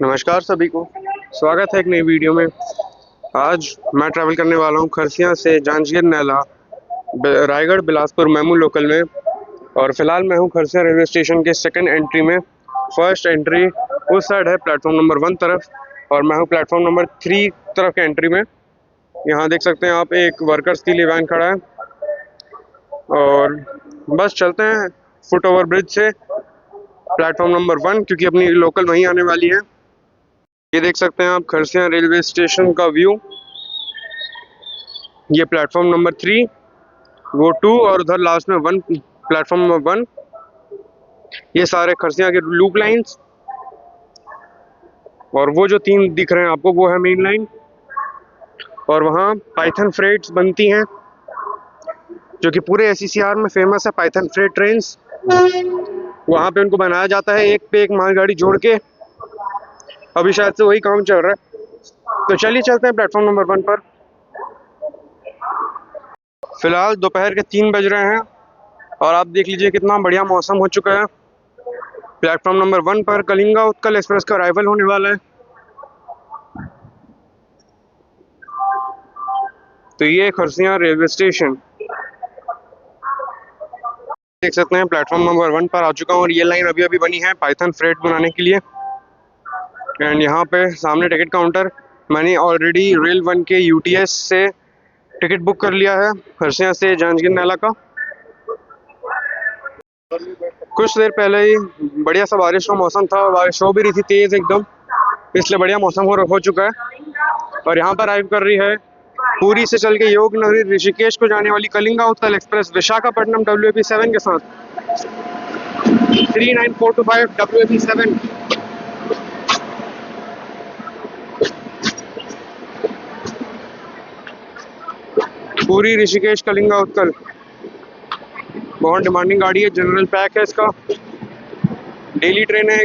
नमस्कार सभी को, स्वागत है एक नई वीडियो में। आज मैं ट्रैवल करने वाला हूँ खरसिया से जांजगीर नैला रायगढ़ बिलासपुर मेमू लोकल में। और फिलहाल मैं हूँ खरसिया रेलवे स्टेशन के सेकंड एंट्री में। फर्स्ट एंट्री उस साइड है प्लेटफॉर्म नंबर 1 तरफ, और मैं हूँ प्लेटफॉर्म नंबर 3 तरफ के एंट्री में। यहाँ देख सकते हैं आप, एक वर्कर्स के लिए वैन खड़ा है और बस चलते हैं फुट ओवर ब्रिज से प्लेटफॉर्म नंबर 1, क्योंकि अपनी लोकल वहीं आने वाली है। ये देख सकते हैं आप खरसिया रेलवे स्टेशन का व्यू। ये प्लेटफॉर्म नंबर 3, वो 2 और उधर लास्ट में 1, प्लेटफॉर्म नंबर 1। ये सारे खरसिया के लूप लाइंस, और वो जो 3 दिख रहे हैं आपको वो है मेन लाइन। और वहाँ पाइथन फ्रेट्स बनती हैं, जो कि पूरे एसईसीआर में फेमस है। पाइथन फ्रेट ट्रेन्स वहाँ पे उनको बनाया जाता है, एक पे एक मालगाड़ी जोड़ के। अभी शायद से वही काम चल रहा है, तो चलिए चलते हैं प्लेटफॉर्म नंबर 1 पर। फिलहाल दोपहर के 3 बज रहे हैं और आप देख लीजिए कितना बढ़िया मौसम हो चुका है। प्लेटफॉर्म नंबर 1 पर कलिंगा उत्कल एक्सप्रेस का अराइवल होने वाला है। तो ये खरसिया रेलवे स्टेशन देख सकते हैं, प्लेटफॉर्म नंबर 1 पर आ चुका हूँ। और ये लाइन अभी अभी बनी है पाइथन फ्रेट बनाने के लिए। एंड यहाँ पे सामने टिकट काउंटर, मैंने ऑलरेडी रेल 1 के यूटीएस से टिकट बुक कर लिया है खरसिया से जांजगीर नैला का। कुछ देर पहले ही बढ़िया सा बारिश का मौसम था और बारिश हो भी रही थी तेज एकदम, इसलिए बढ़िया मौसम हो चुका है। और यहाँ पर अराइव कर रही है पुरी से चल के योग नगरी ऋषिकेश को जाने वाली कलिंगा उत्कल एक्सप्रेस विशाखापट्टनम WAP7 के साथ। 39425 WAP7। पुरी ऋषिकेश कलिंगा उत्कल बहुत डिमांडिंग गाड़ी है, जनरल पैक है इसका, डेली ट्रेन है।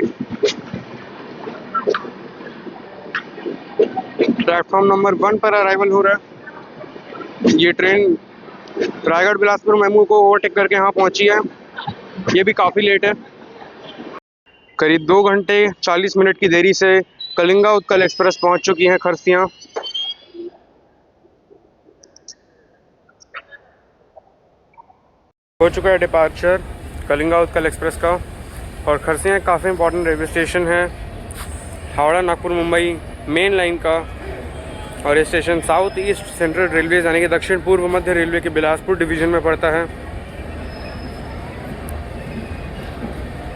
प्लेटफॉर्म नंबर 1 पर अराइवल हो रहा है। ये ट्रेन रायगढ़ बिलासपुर मेमू को ओवरटेक करके यहाँ पहुंची है। ये भी काफ़ी लेट है, करीब 2 घंटे 40 मिनट की देरी से कलिंगा उत्कल एक्सप्रेस पहुंच चुकी है खरसिया। हो चुका है डिपार्चर कलिंगा उत्कल एक्सप्रेस का। और खरसिया काफ़ी इंपॉर्टेंट रेलवे स्टेशन है हावड़ा नागपुर मुंबई मेन लाइन का। और ये station south east central railway यानी कि दक्षिण पूर्व मध्य रेलवे के बिलासपुर डिवीज़न में पड़ता है।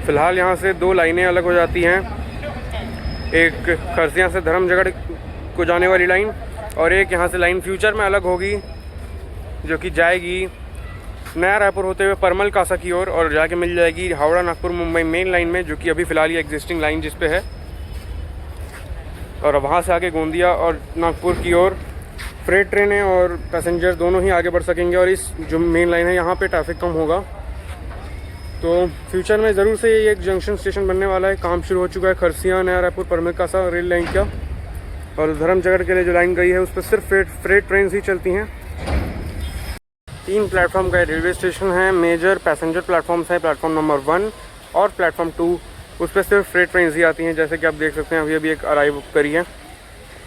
फ़िलहाल यहाँ से 2 लाइनें अलग हो जाती हैं, एक खरसिया से धर्मजगढ़ को जाने वाली लाइन, और एक यहाँ से लाइन फ्यूचर में अलग होगी, जो कि जाएगी नया रायपुर होते हुए परमल कासा की ओर और जाके मिल जाएगी हावड़ा नागपुर मुंबई मेन लाइन में, जो कि अभी फ़िलहाल ये एग्जिस्टिंग लाइन जिस पे है। और वहाँ से आगे गोंदिया और नागपुर की ओर फ्रेट ट्रेनें और पैसेंजर दोनों ही आगे बढ़ सकेंगे। और इस जो मेन लाइन है यहाँ पे ट्रैफिक कम होगा। तो फ्यूचर में ज़रूर से ये एक जंक्शन स्टेशन बनने वाला है। काम शुरू हो चुका है खरसिया नया रायपुर परमल कासा रेल लाइन का। और धर्मजगढ़ के लिए जो लाइन गई है उस पर सिर्फ फ्रेट ट्रेन ही चलती हैं। 3 प्लेटफॉर्म का रेलवे स्टेशन है। मेजर पैसेंजर प्लेटफॉर्म्स हैं प्लेटफॉर्म नंबर 1 और प्लेटफॉर्म 2, उस पर सिर्फ फ्रेट ट्रेन ही आती हैं। जैसे कि आप देख सकते हैं अभी एक अराइव करी है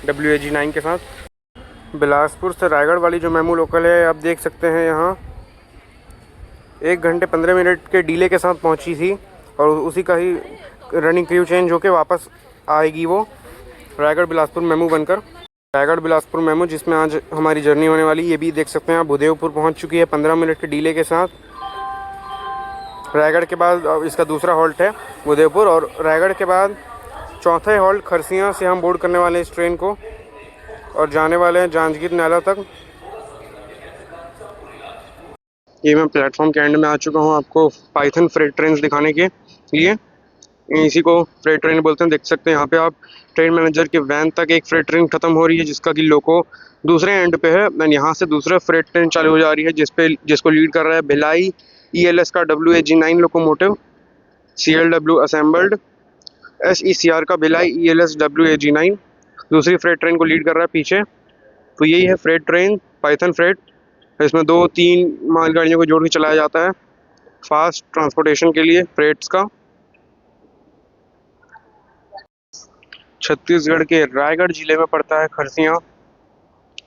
WAG9 के साथ। बिलासपुर से रायगढ़ वाली जो मेमू लोकल है, आप देख सकते हैं यहाँ 1 घंटे 15 मिनट के डिले के साथ पहुँची थी, और उसी का ही रनिंग क्रू चेंज होकर वापस आएगी वो रायगढ़ बिलासपुर मेमू बनकर। रायगढ़ बिलासपुर मेमू जिसमें आज हमारी जर्नी होने वाली, ये भी देख सकते हैं आप भूदेवपुर पहुँच चुकी है 15 मिनट के डिले के साथ। रायगढ़ के बाद इसका दूसरा हॉल्ट है भूदेवपुर, और रायगढ़ के बाद चौथा हॉल्ट खरसिया से हम बोर्ड करने वाले हैं इस ट्रेन को और जाने वाले हैं जांजगीर नैला तक। ये मैं प्लेटफॉर्म के एंड में आ चुका हूँ आपको पाइथन फ्रेट ट्रेन दिखाने के लिए। इसी को फ्रेट ट्रेन बोलते हैं। देख सकते हैं यहाँ पे आप ट्रेन मैनेजर के वैन तक एक फ्रेट ट्रेन खत्म हो रही है, जिसका कि लोको दूसरे एंड पे है। एंड यहाँ से दूसरा फ्रेट ट्रेन चालू हो जा रही है, जिसको लीड कर रहा है भिलाई ELS का WAG9 locomotive, CLW assembled SECR का भिलाई ELS WAG9 दूसरी फ्रेट ट्रेन को लीड कर रहा है पीछे। तो यही है फ्रेट ट्रेन पाइथन फ्रेट। इसमें 2-3 मालगाड़ियों को जोड़ के चलाया जाता है फास्ट ट्रांसपोर्टेशन के लिए फ्रेट्स का। छत्तीसगढ़ के रायगढ़ जिले में पड़ता है खरसिया।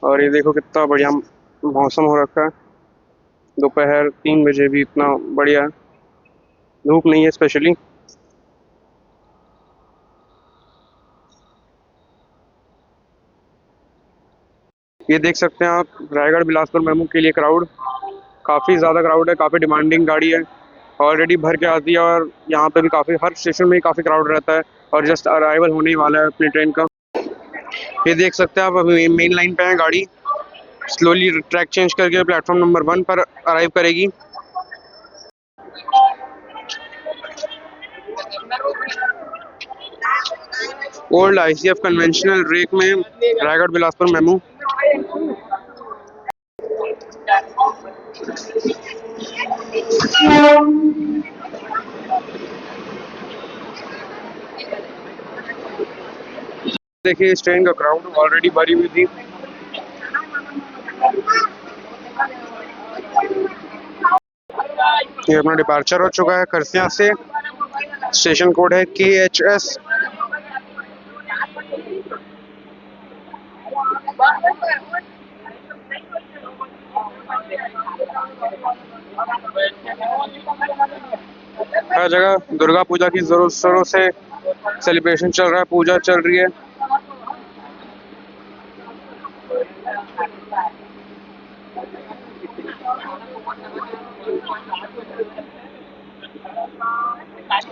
और ये देखो कितना बढ़िया मौसम हो रखा है, दोपहर 3 बजे भी इतना बढ़िया, धूप नहीं है स्पेशली। ये देख सकते हैं आप रायगढ़ बिलासपुर मेमू के लिए क्राउड, काफ़ी ज़्यादा क्राउड है, काफ़ी डिमांडिंग गाड़ी है, ऑलरेडी भर के आती है। और यहाँ पे भी काफ़ी, हर स्टेशन में ही काफ़ी क्राउड रहता है और जस्ट अराइवल होने ही वाला है अपनी ट्रेन का। ये देख सकते हैं आप अभी मेन लाइन पे है गाड़ी, स्लोली ट्रैक चेंज करके प्लेटफॉर्म नंबर 1 पर अराइव करेगी। ओल्ड ICF कन्वेंशनल रेक में रायगढ़ बिलासपुर मेमू। देखिए इस ट्रेन का क्राउड ऑलरेडी भरी हुई थी। ये अपना डिपार्चर हो चुका है खरसिया से, स्टेशन कोड है KHS। हर जगह दुर्गा पूजा की जोरों शोरों से सेलिब्रेशन चल रहा है, पूजा चल रही है।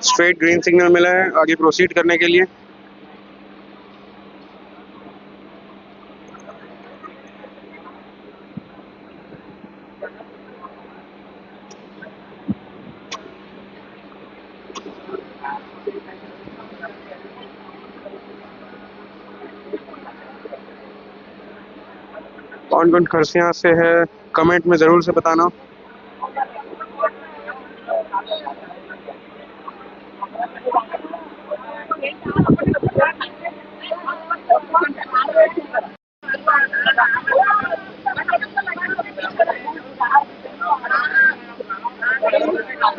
स्ट्रेट ग्रीन सिग्नल मिला है आगे प्रोसीड करने के लिए। कौन कौन खरसिया से है कमेंट में ज़रूर से बताना।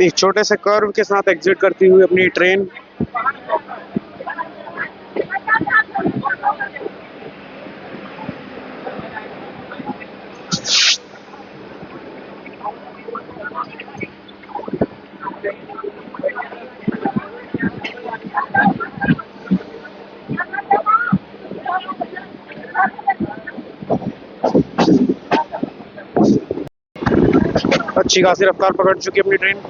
एक छोटे से कर्व के साथ एग्जिट करती हुई अपनी ट्रेन। अच्छी खासी रफ्तार पकड़ चुकी है अपनी ट्रेन।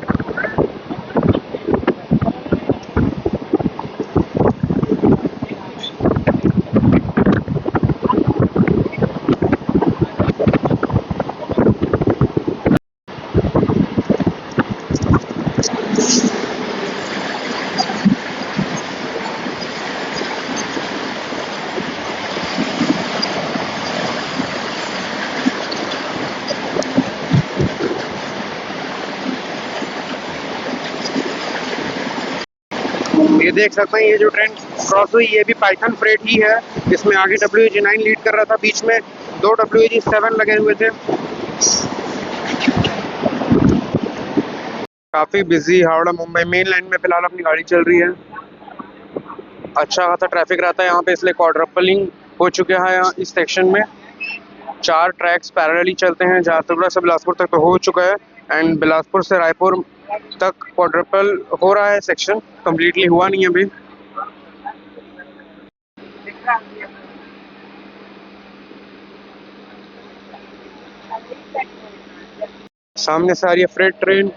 ये देख सकते हैं ये जो ट्रेन क्रॉस हुई ये भी पाइथन फ्रेट ही है। इसमें आगे WAG9 लीड कर रहा था, बीच में 2 WAG7 लगे हुए थे। काफ़ी busy Howrah Mumbai main line में फिलहाल अपनी गाड़ी चल रही है। अच्छा खासा ट्रैफिक रहता है यहाँ पे, इसलिए क्वाड्रपलिंग हो चुका है यहाँ इस सेक्शन में। 4 ट्रैक्स पैरेलली चलते हैं, झारसुगड़ा से बिलासपुर तक तो हो चुका है, एंड बिलासपुर से रायपुर तक क्वाड्रपल हो रहा है सेक्शन, कंप्लीटली हुआ नहीं है अभी। सामने से आ रही है फ्रेट ट्रेन।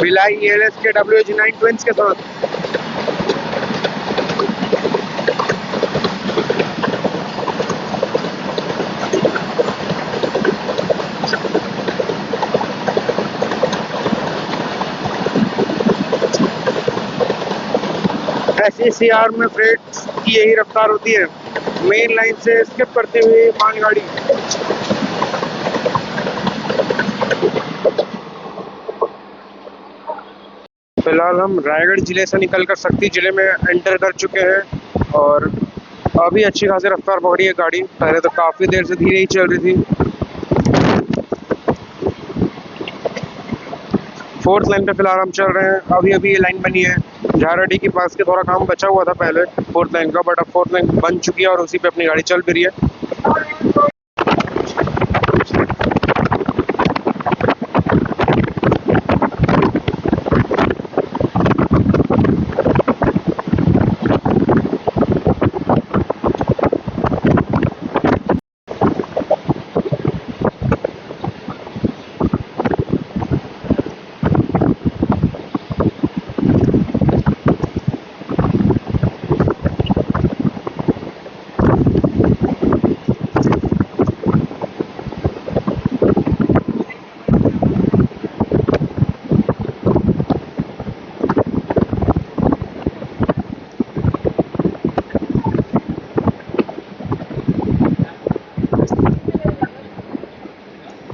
भिलाई ELS के WAG9 ट्विंस के साथ। SECR में फ्रेट की यही रफ्तार होती है, मेन लाइन से स्किप करते हुए मालगाड़ी। फिलहाल हम रायगढ़ जिले से निकलकर शक्ति जिले में एंटर कर चुके हैं और अभी अच्छी खासी रफ्तार पकड़ी है गाड़ी। पहले तो काफ़ी देर से धीरे ही चल रही थी। 4th लाइन पे फिलहाल हम चल रहे हैं। अभी अभी ये लाइन बनी है, झाराडी के पास के थोड़ा काम बचा हुआ था पहले 4th लाइन का, बट अब 4th लाइन बन चुकी है और उसी पे अपनी गाड़ी चल भी रही है।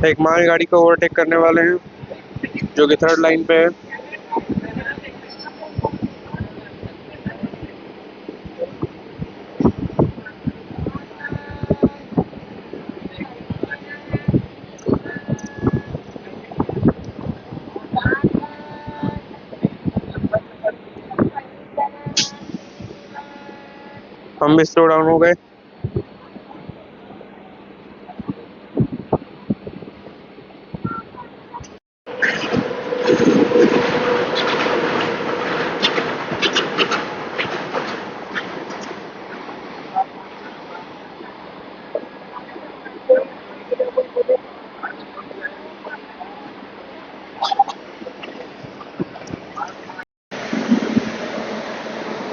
एक माल गाड़ी को ओवरटेक करने वाले हैं जो कि 3rd लाइन पे है। हम भी स्लो डाउन हो गए।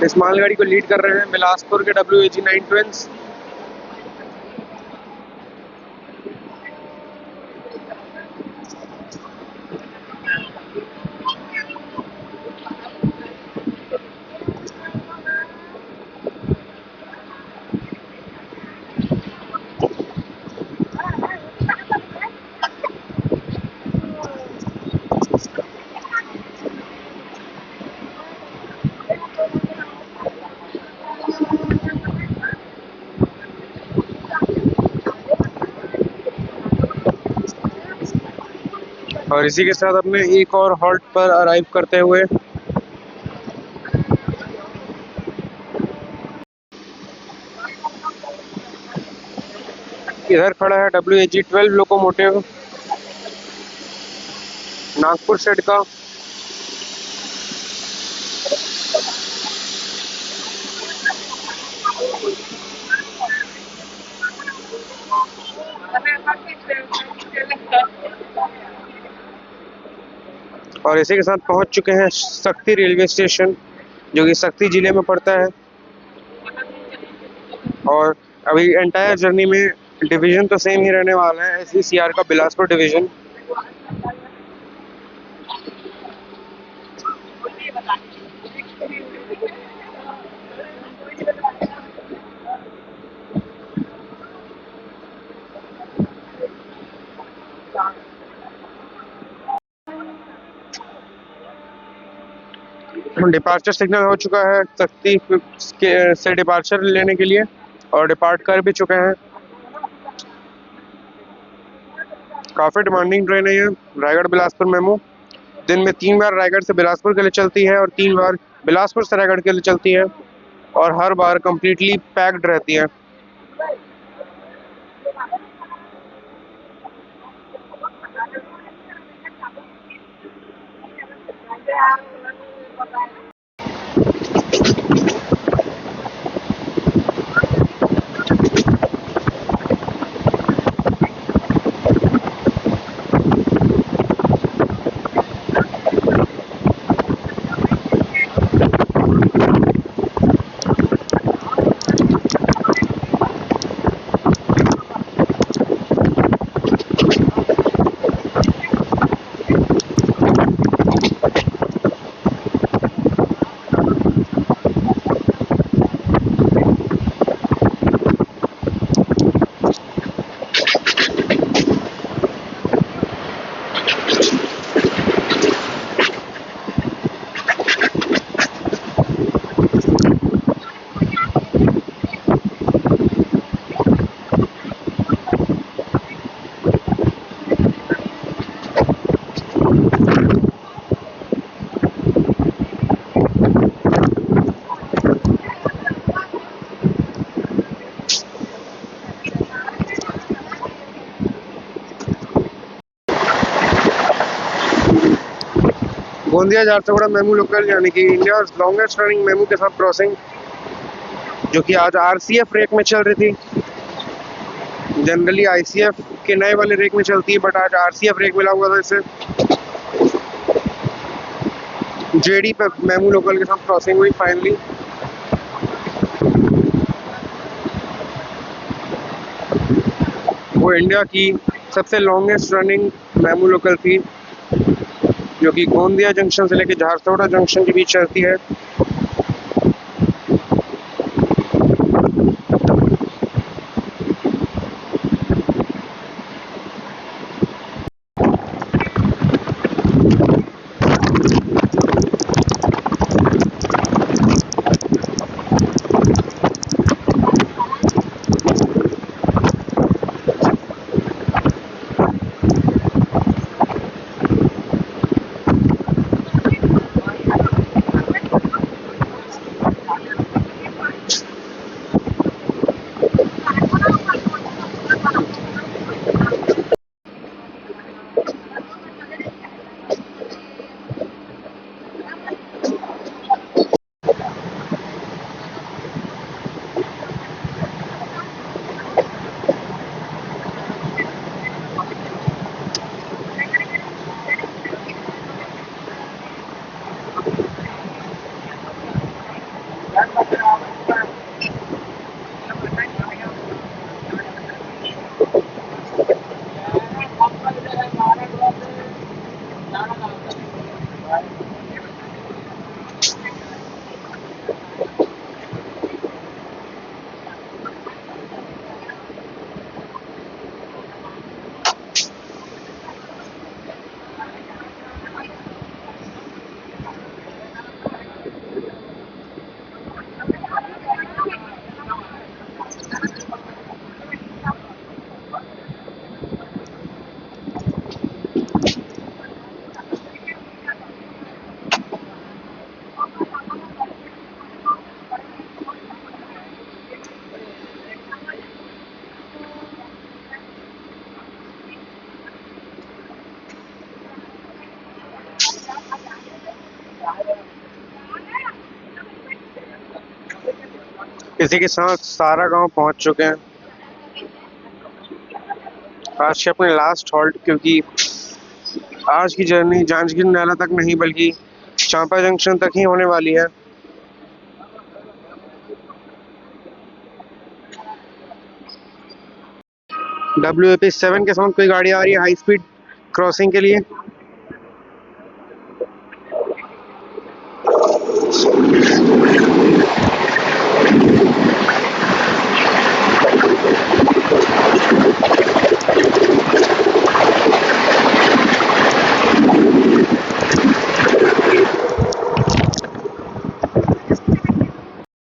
इस मालगाड़ी को लीड कर रहे हैं बिलासपुर के WAG9 ट्विंस। और इसी के साथ अपने एक और हॉल्ट पर अराइव करते हुए इधर खड़ा है WAG12 लोकोमोटिव नागपुर शेड का। और इसी के साथ पहुंच चुके हैं शक्ति रेलवे स्टेशन जो कि शक्ति जिले में पड़ता है। और अभी एंटायर जर्नी में डिवीजन तो सेम ही रहने वाला है, SECR का बिलासपुर डिवीजन। डिपार्चर सिग्नल हो चुका है शक्ति से डिपार्चर लेने के लिए और डिपार्ट कर भी चुके हैं। काफ़ी डिमांडिंग ट्रेन है ये रायगढ़ बिलासपुर मेमू। दिन में 3 बार रायगढ़ से बिलासपुर के लिए चलती है और 3 बार बिलासपुर से रायगढ़ के लिए चलती है और हर बार कंप्लीटली पैक्ड रहती है। गोंदिया झारसुगुड़ा मेमू लोकल यानी कि इंडिया लॉन्गेस्ट रनिंग मेमू के साथ क्रॉसिंग, जो कि आज आरसीएफ रेक में चल रही थी। जनरली आईसीएफ के नए वाले रेक में चलती है, बट आज आरसीएफ रेक मिला हुआ था इसे। जेडी पे मेमू लोकल के साथ क्रॉसिंग हुई फाइनली। वो इंडिया की सबसे लॉन्गेस्ट रनिंग मेमू लोकल थी, जो कि गोंदिया जंक्शन से लेकर झारसुगुड़ा जंक्शन के बीच चलती है। इसी के साथ सारा गांव पहुंच चुके हैं आज के अपने लास्ट हॉल्ट, क्योंकि आज की जर्नी जांजगीर नाला तक नहीं बल्कि चांपा जंक्शन तक ही होने वाली है। WAP7 के साथ कोई गाड़ी आ रही है हाई स्पीड क्रॉसिंग के लिए।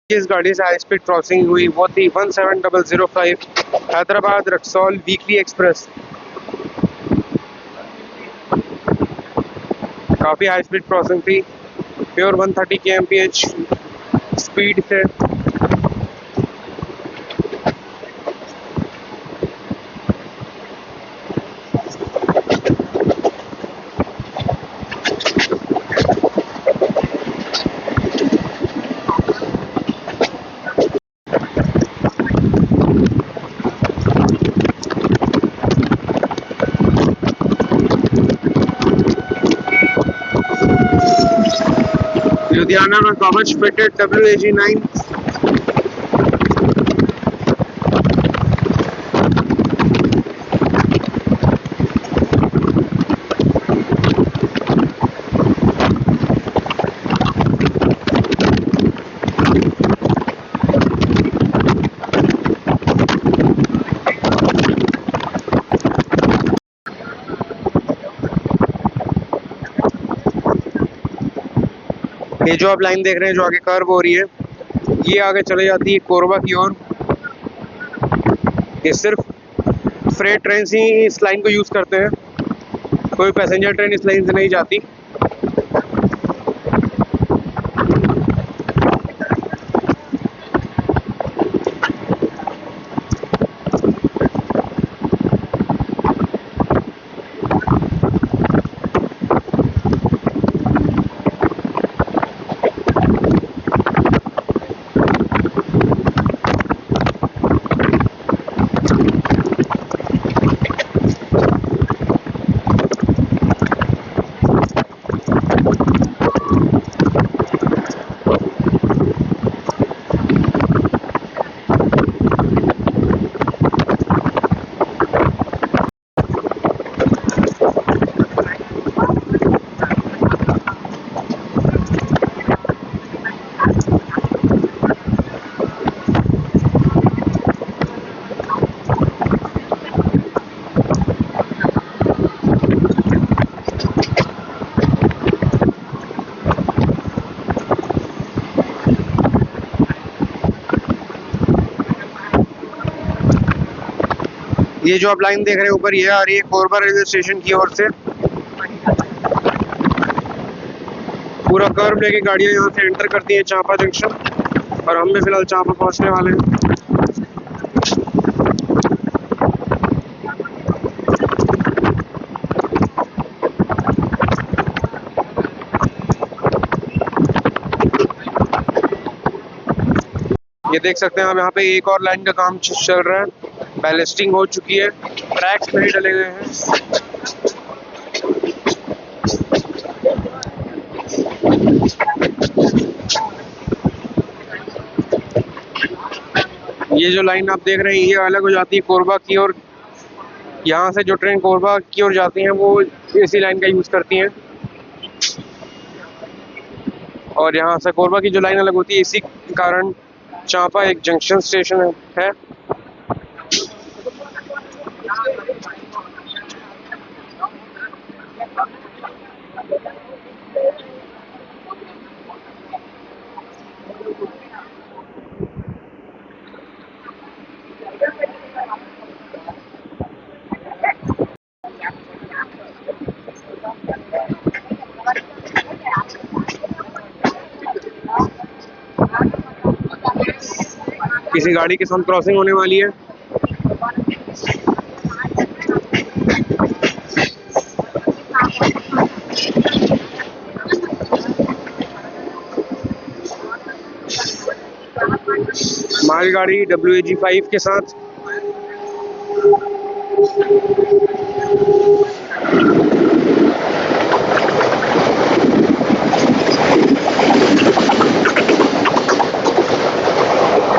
इस गाड़ी से हाई स्पीड क्रॉसिंग हुई वो थी 17005 हैदराबाद रक्सौल वीकली एक्सप्रेस। काफ़ी हाई स्पीड क्रॉसिंग थी, प्योर 130 kmph स्पीड से। लुधियाना में कवच फिटेड WAG9। ये जो आप लाइन देख रहे हैं जो आगे कर्व हो रही है, ये आगे चले जाती है कोरबा की ओर। ये सिर्फ फ्रेट ट्रेन ही इस लाइन को यूज़ करते हैं, कोई पैसेंजर ट्रेन इस लाइन से नहीं जाती। ये जो आप लाइन देख रहे हैं ऊपर, ये आ रही है कोरबा रेलवे स्टेशन की ओर से। पूरा कर्व लेके गाड़ियां यहाँ से एंटर करती हैं चांपा जंक्शन, और हम भी फिलहाल चांपा पहुंचने वाले हैं। ये देख सकते हैं आप, यहाँ पे एक और लाइन का काम चल रहा है, बैलेस्टिंग हो चुकी है, ट्रैक्स नहीं डले गए हैं। ये जो लाइन आप देख रहे हैं, ये अलग हो जाती है कोरबा की ओर। यहाँ से जो ट्रेन कोरबा की ओर जाती हैं वो इसी लाइन का यूज करती हैं, और यहाँ से कोरबा की जो लाइन अलग होती है, इसी कारण चांपा एक जंक्शन स्टेशन है। किसी गाड़ी के साथ क्रॉसिंग होने वाली है। मालगाड़ी WAG5 के साथ।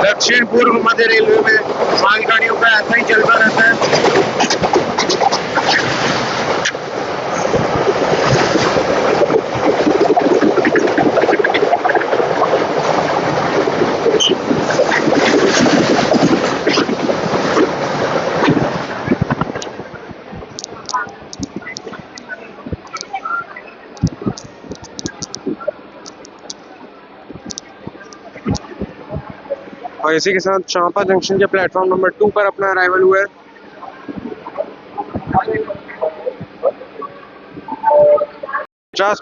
दक्षिण पूर्व मध्य रेलवे में मालगाड़ियों का ऐसा ही चलता रहता है। और इसी के साथ चांपा जंक्शन के प्लेटफॉर्म नंबर 2 पर अपना अराइवल हुआ है।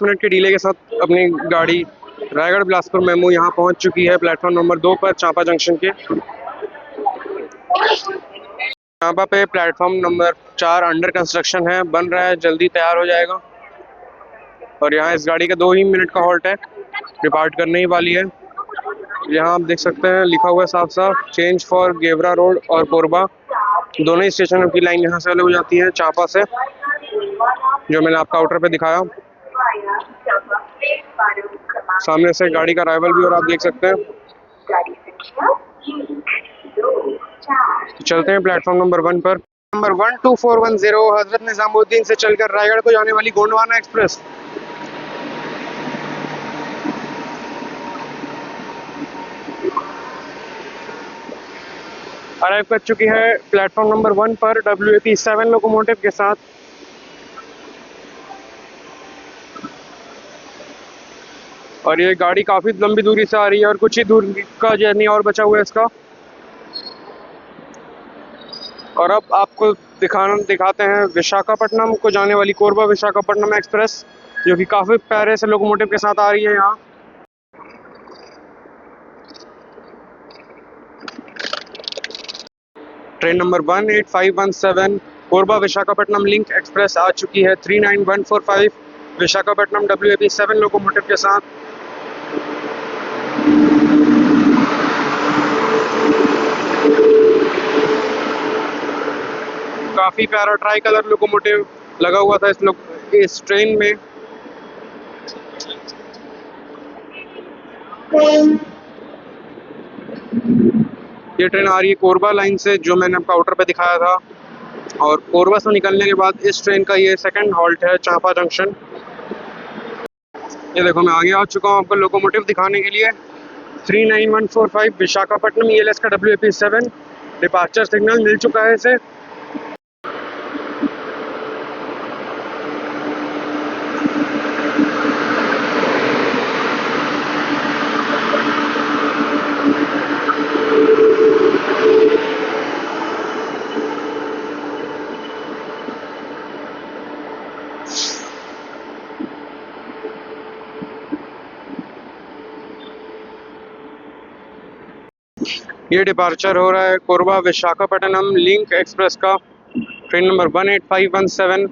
मिनट के डिले के साथ अपनी गाड़ी रायगढ़ बिलासपुर मेमू यहाँ पहुँच चुकी है प्लेटफॉर्म नंबर 2 पर चांपा जंक्शन के। चांपा पे प्लेटफॉर्म नंबर 4 अंडर कंस्ट्रक्शन है, बन रहा है, जल्दी तैयार हो जाएगा। और यहाँ इस गाड़ी का 2 ही मिनट का हॉल्ट है, डिपार्ट करने ही वाली है। यहाँ आप देख सकते हैं लिखा हुआ है साफ साफ, चेंज फॉर गेवरा रोड और कोरबा, दोनों ही स्टेशनों की लाइन यहाँ से अलग हो जाती है चांपा से, जो मैंने आपका आउटर पे दिखाया। सामने से गाड़ी का अराइवल भी और आप देख सकते हैं। तो चलते हैं प्लेटफॉर्म नंबर 1 पर। नंबर 12410 हजरत निजामुद्दीन से चलकर रायगढ़ को जाने वाली गोंडवाना एक्सप्रेस। अराइव कर चुकी है प्लेटफॉर्म नंबर 1 पर WAP7 लोकोमोटिव के साथ। और ये गाड़ी काफ़ी लंबी दूरी से आ रही है और कुछ ही दूरी का जर्नी और बचा हुआ है इसका। और अब आपको दिखाते हैं विशाखापट्टनम को जाने वाली कोरबा विशाखापट्टनम एक्सप्रेस, जो कि काफ़ी प्यारे से लोकोमोटिव के साथ आ रही है यहाँ। Train number 18517 Korba Visakhapatnam link express आ चुकी है 39145 विशाखापट्टनम WAP7 लोकोमोटिव के साथ। काफ़ी प्यारा ट्राई कलर लोकोमोटिव लगा हुआ था इस ट्रेन में। ये ट्रेन आ रही है कोरबा लाइन से, जो मैंने आपका आउटर पे दिखाया था। और कोरबा से निकलने के बाद इस ट्रेन का ये सेकंड हॉल्ट है चांपा जंक्शन। ये देखो मैं आगे आ चुका हूँ आपको लोकोमोटिव दिखाने के लिए। 39145 विशाखापट्टनम ELS का WAP7 डिपार्चर सिग्नल मिल चुका है इसे। ये डिपार्चर हो रहा है कोरबा विशाखापट्टनम लिंक एक्सप्रेस का, train number 18517।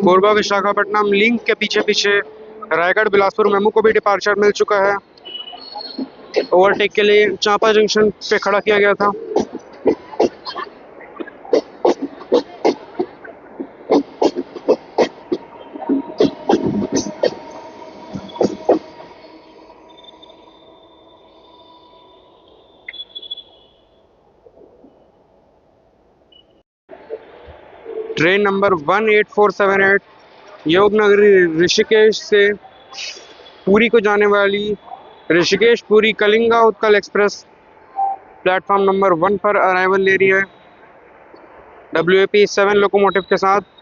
Korba Visakhapatnam link के पीछे पीछे रायगढ़ बिलासपुर मेमू को भी डिपार्चर मिल चुका है। ओवरटेक के लिए चांपा जंक्शन पे खड़ा किया गया था। ट्रेन नंबर 18478 योगनगरी ऋषिकेश से पुरी को जाने वाली Rishikesh Puri Kalinga Utkal express platform number 1 पर अराइवल ले रही है WAP 7 लोकोमोटिव के साथ।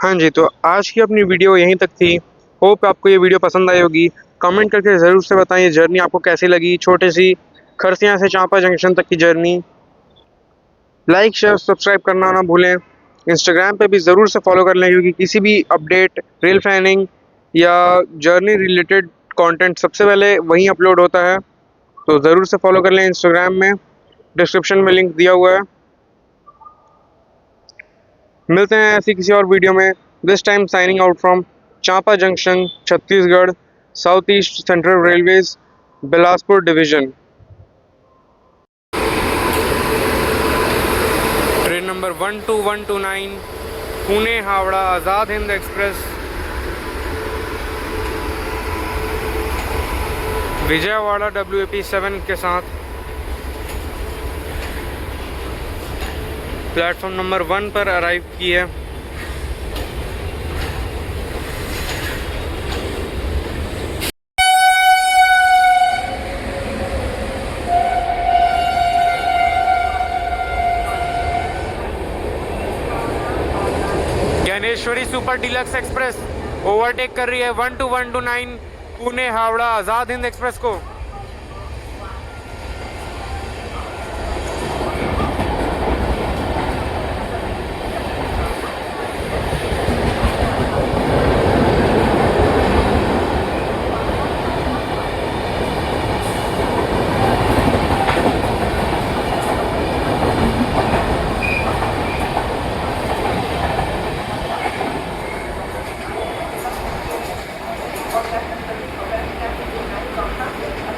हाँ जी, तो आज की अपनी वीडियो यहीं तक थी। होप आपको ये वीडियो पसंद आई होगी। कमेंट करके ज़रूर से बताइए जर्नी आपको कैसी लगी, छोटी सी खरसिया से चांपा जंक्शन तक की जर्नी। लाइक शेयर सब्सक्राइब करना ना भूलें। इंस्टाग्राम पे भी ज़रूर से फॉलो कर लें, क्योंकि किसी भी अपडेट, रेल प्लानिंग या जर्नी रिलेटेड कंटेंट सबसे पहले वहीं अपलोड होता है। तो ज़रूर से फॉलो कर लें इंस्टाग्राम में, डिस्क्रिप्शन में लिंक दिया हुआ है। मिलते हैं ऐसी किसी और वीडियो में। This time signing out from Champa junction, Chhattisgarh, south east central railways, Bilaspur division. Train number 12129 Pune Howrah Azad Hind express Vijayawada WAP 7 के साथ प्लेटफॉर्म नंबर 1 पर अराइव की है। Dnyaneshwari super deluxe express overtake कर रही है 12129 पुणे हावड़ा आज़ाद हिंद एक्सप्रेस को।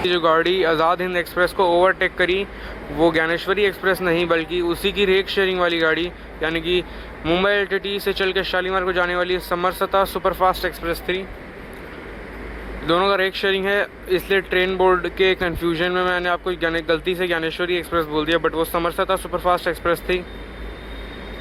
जो गाड़ी आज़ाद हिंद एक्सप्रेस को ओवरटेक करी वो ज्ञानेश्वरी एक्सप्रेस नहीं, बल्कि उसी की रेक शेयरिंग वाली गाड़ी, यानी कि मुंबई LTT से चल के शालीमार को जाने वाली समरसता सुपरफास्ट एक्सप्रेस थी। दोनों का रेक शेयरिंग है, इसलिए ट्रेन बोर्ड के कन्फ्यूजन में मैंने आपको गलती से ज्ञानेश्वरी एक्सप्रेस बोल दिया, बट वो समरसता सुपरफास्ट एक्सप्रेस थी।